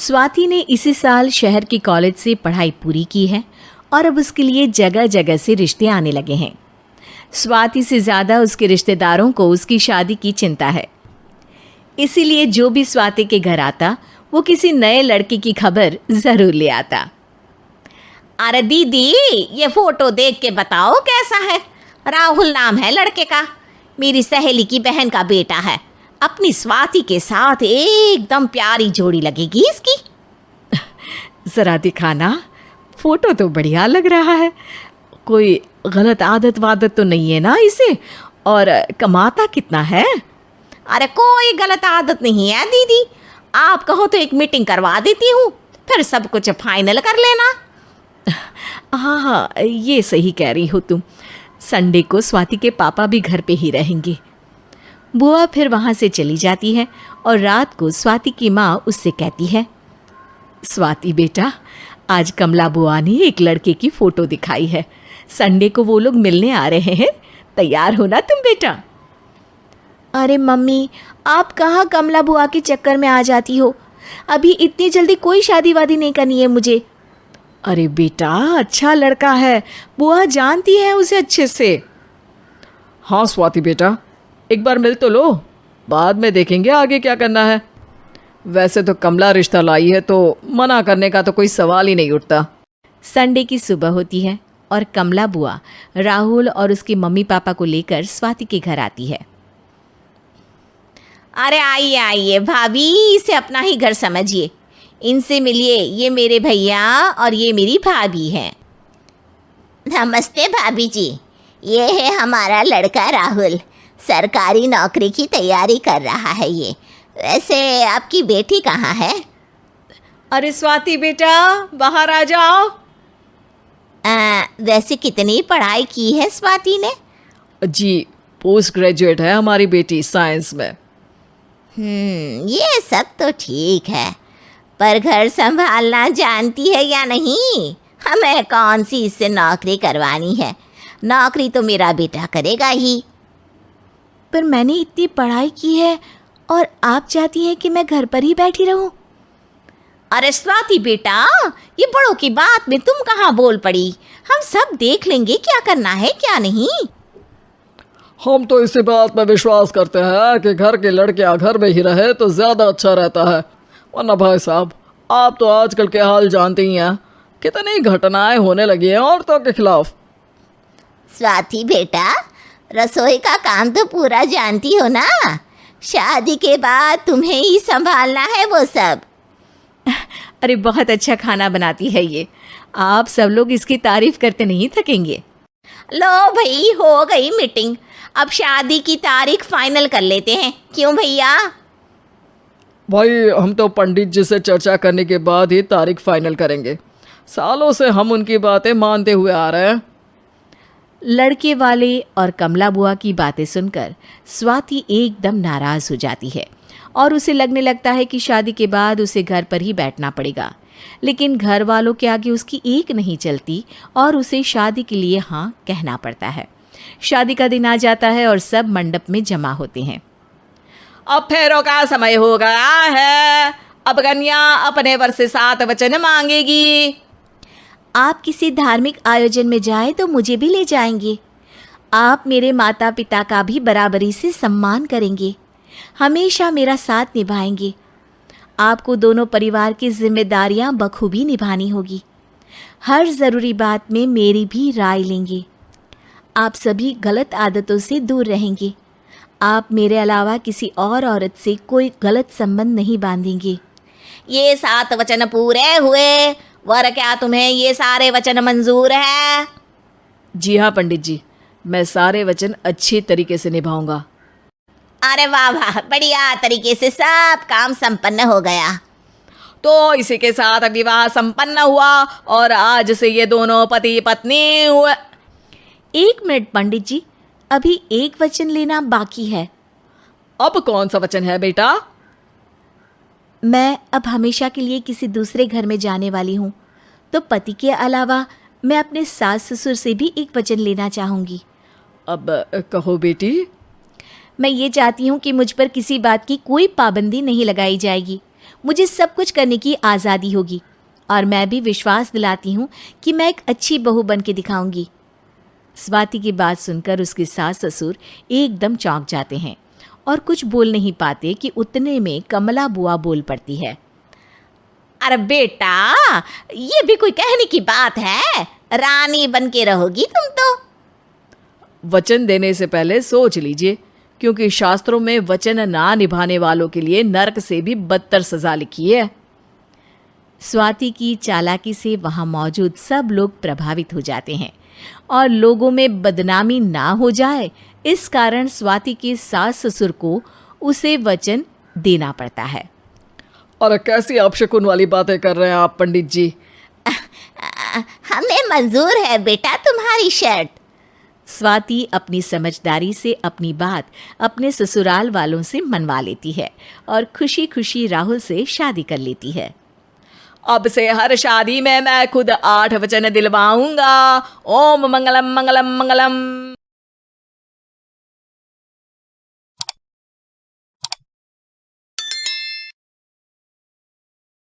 स्वाति ने इसी साल शहर के कॉलेज से पढ़ाई पूरी की है और अब उसके लिए जगह जगह से रिश्ते आने लगे हैं। स्वाति से ज़्यादा उसके रिश्तेदारों को उसकी शादी की चिंता है। इसीलिए जो भी स्वाति के घर आता वो किसी नए लड़के की खबर ज़रूर ले आता। अरे दीदी, ये फोटो देख के बताओ कैसा है। राहुल नाम है लड़के का, मेरी सहेली की बहन का बेटा है। अपनी स्वाति के साथ एकदम प्यारी जोड़ी लगेगी इसकी। ज़रा दिखाना, फ़ोटो तो बढ़िया लग रहा है। कोई गलत आदत वादत तो नहीं है ना इसे? और कमाता कितना है? अरे कोई गलत आदत नहीं है दीदी, आप कहो तो एक मीटिंग करवा देती हूँ, फिर सब कुछ फाइनल कर लेना। हाँ, ये सही कह रही हो तुम। संडे को स्वाति के पापा भी घर पे ही रहेंगे। बुआ फिर वहाँ से चली जाती है और रात को स्वाति की माँ उससे कहती है, स्वाति बेटा, आज कमला बुआ ने एक लड़के की फ़ोटो दिखाई है। संडे को वो लोग मिलने आ रहे हैं, तैयार हो ना तुम बेटा? अरे मम्मी, आप कहाँ कमला बुआ के चक्कर में आ जाती हो? अभी इतनी जल्दी कोई शादी वादी नहीं करनी है मुझे। अरे बेटा, अच्छा लड़का है, बुआ जानती है उसे अच्छे से। हाँ स्वाति बेटा, एक बार मिल तो लो, बाद में देखेंगे आगे क्या करना है। वैसे तो कमला रिश्ता लाई है तो मना करने का तो कोई सवाल ही नहीं उठता। संडे की सुबह होती है और कमला बुआ राहुल और उसके मम्मी पापा को लेकर स्वाति के घर आती है। अरे आइए आइए भाभी, इसे अपना ही घर समझिए, इनसे मिलिए। ये मेरे भैया और ये मेरी भाभी हैं। नमस्ते भाभी जी, ये है हमारा लड़का राहुल, सरकारी नौकरी की तैयारी कर रहा है ये। वैसे आपकी बेटी कहाँ है? अरे स्वाति बेटा, बाहर आ जाओ। वैसे कितनी पढ़ाई की है स्वाति ने? जी, पोस्ट ग्रेजुएट है हमारी बेटी साइंस में। ये सब तो ठीक है, पर घर संभालना जानती है या नहीं? हमें कौन सी इससे नौकरी करवानी है, नौकरी तो मेरा बेटा करेगा ही। पर मैंने इतनी पढ़ाई की है और आप चाहती हैं कि मैं घर पर ही बैठी रहूं? अरे स्वाति बेटा, ये बड़ों की बात में तुम कहाँ बोल पड़ी? हम सब देख लेंगे क्या करना है क्या नहीं। हम तो इसी बात पर विश्वास करते हैं कि घर के लड़कियां घर में ही रहे तो ज़्यादा अच्छा रहता है। वरना भाई साहब, आप तो आजकल के हाल जानते ही हैं, कितनी घटनाएं होने लगी हैं औरतों के खिलाफ। स्वाति बेटा, रसोई का काम तो पूरा जानती हो ना? शादी के बाद तुम्हें ही संभालना है वो सब। अरे बहुत अच्छा खाना बनाती है ये, आप सब लोग इसकी तारीफ करते नहीं थकेंगे। लो भाई, हो गई मीटिंग, अब शादी की तारीख फाइनल कर लेते हैं, क्यों भैया? भाई, हम तो पंडित जी से चर्चा करने के बाद ही तारीख फाइनल करेंगे। सालों से हम उनकी बातें मानते हुए आ रहे हैं। लड़के वाले और कमला बुआ की बातें सुनकर स्वाति एकदम नाराज़ हो जाती है और उसे लगने लगता है कि शादी के बाद उसे घर पर ही बैठना पड़ेगा। लेकिन घर वालों के आगे उसकी एक नहीं चलती और उसे शादी के लिए हाँ कहना पड़ता है। शादी का दिन आ जाता है और सब मंडप में जमा होते हैं। अब फेरों का समय हो गया है, अब कन्या अपने वर से 7 वचन मांगेगी। आप किसी धार्मिक आयोजन में जाएं तो मुझे भी ले जाएंगे। आप मेरे माता पिता का भी बराबरी से सम्मान करेंगे, हमेशा मेरा साथ निभाएंगे। आपको दोनों परिवार की जिम्मेदारियां बखूबी निभानी होगी। हर ज़रूरी बात में मेरी भी राय लेंगे। आप सभी गलत आदतों से दूर रहेंगे। आप मेरे अलावा किसी और औरत से कोई गलत संबंध नहीं बांधेंगे। ये 7 वचन पूरे हुए, वर क्या तुम्हें ये सारे वचन मंजूर है? जी हाँ पंडित जी, मैं सारे वचन अच्छी तरीके से निभाऊंगा। अरे वाह वाह, बढ़िया तरीके से सब काम संपन्न हो गया। तो इसी के साथ विवाह संपन्न हुआ और आज से ये दोनों पति पत्नी हुए। 1 मिनट पंडित जी, अभी एक वचन लेना बाकी है। अब कौन सा वचन है बेटा? मैं अब हमेशा के लिए किसी दूसरे घर में जाने वाली हूँ, तो पति के अलावा मैं अपने सास ससुर से भी एक वचन लेना चाहूँगी। अब कहो बेटी। मैं ये चाहती हूँ कि मुझ पर किसी बात की कोई पाबंदी नहीं लगाई जाएगी। मुझे सब कुछ करने की आज़ादी होगी और मैं भी विश्वास दिलाती हूँ कि मैं एक अच्छी बहू बन के दिखाऊंगी। स्वाति की बात सुनकर उसके सास ससुर एकदम चौंक जाते हैं और कुछ बोल नहीं पाते कि उतने में कमला बुआ बोल पड़ती है। अरे बेटा, ये भी कोई कहने की बात है? रानी बन के रहोगी तुम तो। वचन देने से पहले सोच लीजिए, क्योंकि शास्त्रों में वचन ना निभाने वालों के लिए नरक से भी बदतर सजा लिखी है। स्वाति की चालाकी से वहाँ मौजूद सब लोग प्रभावित हो जाते हैं और लोगों में बदनामी ना हो जाए, इस कारण स्वाति के सास ससुर को उसे वचन देना पड़ता है। और कैसी अपशकुन वाली बातें कर रहे हैं आप पंडित जी? हमें मंजूर है बेटा तुम्हारी शर्त। स्वाति अपनी समझदारी से अपनी बात अपने ससुराल वालों से मनवा लेती है और खुशी खुशी राहुल से शादी कर लेती है। अब से हर शादी में मैं खुद 8 वचन दिलवाऊंगा। ओम मंगलम मंगलम मंगलम।